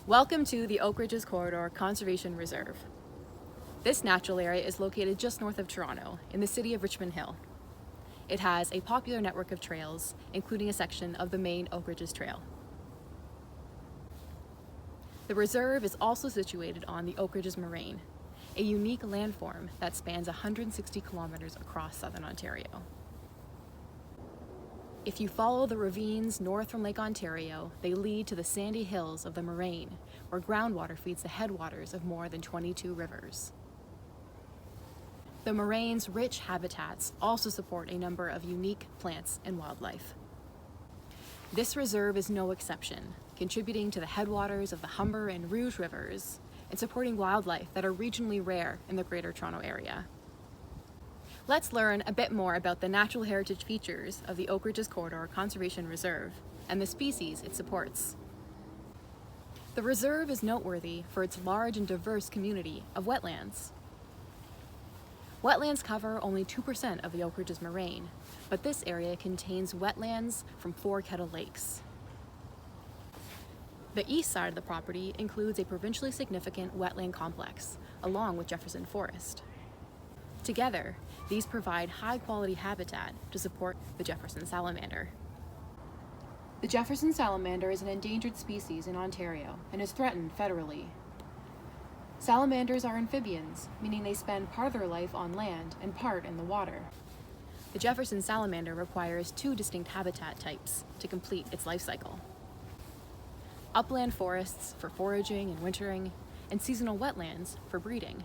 Welcome to the Oak Ridges Corridor Conservation Reserve. This natural area is located just north of Toronto, in the city of Richmond Hill. It has a popular network of trails, including a section of the main Oak Ridges Trail. The reserve is also situated on the Oak Ridges Moraine, a unique landform that spans 160 kilometers across southern Ontario. If you follow the ravines north from Lake Ontario, they lead to the sandy hills of the Moraine, where groundwater feeds the headwaters of more than 22 rivers. The Moraine's rich habitats also support a number of unique plants and wildlife. This reserve is no exception, contributing to the headwaters of the Humber and Rouge rivers and supporting wildlife that are regionally rare in the Greater Toronto Area. Let's learn a bit more about the natural heritage features of the Oak Ridges Corridor Conservation Reserve and the species it supports. The reserve is noteworthy for its large and diverse community of wetlands. Wetlands cover only 2% of the Oak Ridges Moraine, but this area contains wetlands from 4 kettle lakes. The east side of the property includes a provincially significant wetland complex, along with Jefferson Forest. Together, these provide high-quality habitat to support the Jefferson Salamander. The Jefferson Salamander is an endangered species in Ontario and is threatened federally. Salamanders are amphibians, meaning they spend part of their life on land and part in the water. The Jefferson Salamander requires 2 distinct habitat types to complete its life cycle: upland forests for foraging and wintering, and seasonal wetlands for breeding.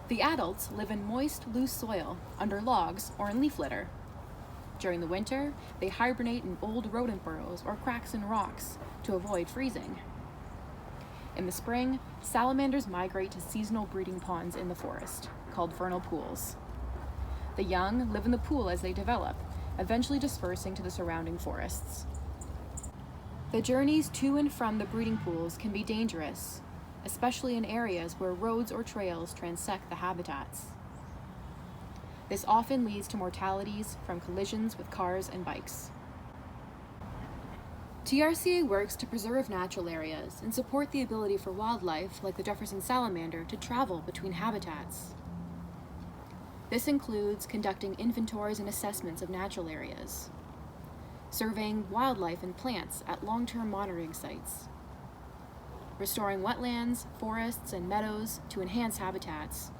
The adults live in moist, loose soil, under logs, or in leaf litter. During the winter, they hibernate in old rodent burrows or cracks in rocks to avoid freezing. In the spring, salamanders migrate to seasonal breeding ponds in the forest, called vernal pools. The young live in the pool as they develop, eventually dispersing to the surrounding forests. The journeys to and from the breeding pools can be dangerous, especially in areas where roads or trails transect the habitats. This often leads to mortalities from collisions with cars and bikes. TRCA works to preserve natural areas and support the ability for wildlife like the Jefferson Salamander to travel between habitats. This includes conducting inventories and assessments of natural areas, surveying wildlife and plants at long-term monitoring sites, restoring wetlands, forests, and meadows to enhance habitats,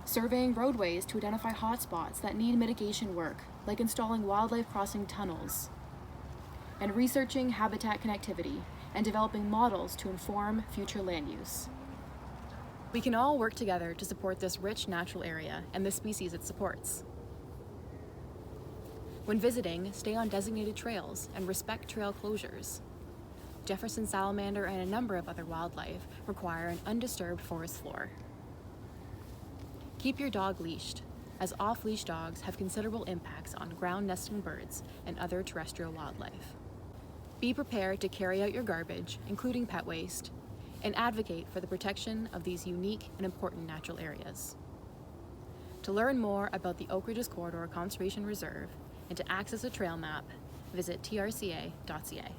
surveying roadways to identify hotspots that need mitigation work, like installing wildlife crossing tunnels, and researching habitat connectivity and developing models to inform future land use. We can all work together to support this rich natural area and the species it supports. When visiting, stay on designated trails and respect trail closures. Jefferson salamander and a number of other wildlife require an undisturbed forest floor. Keep your dog leashed, as off-leash dogs have considerable impacts on ground-nesting birds and other terrestrial wildlife. Be prepared to carry out your garbage, including pet waste, and advocate for the protection of these unique and important natural areas. To learn more about the Oak Ridges Corridor Conservation Reserve and to access a trail map, visit trca.ca.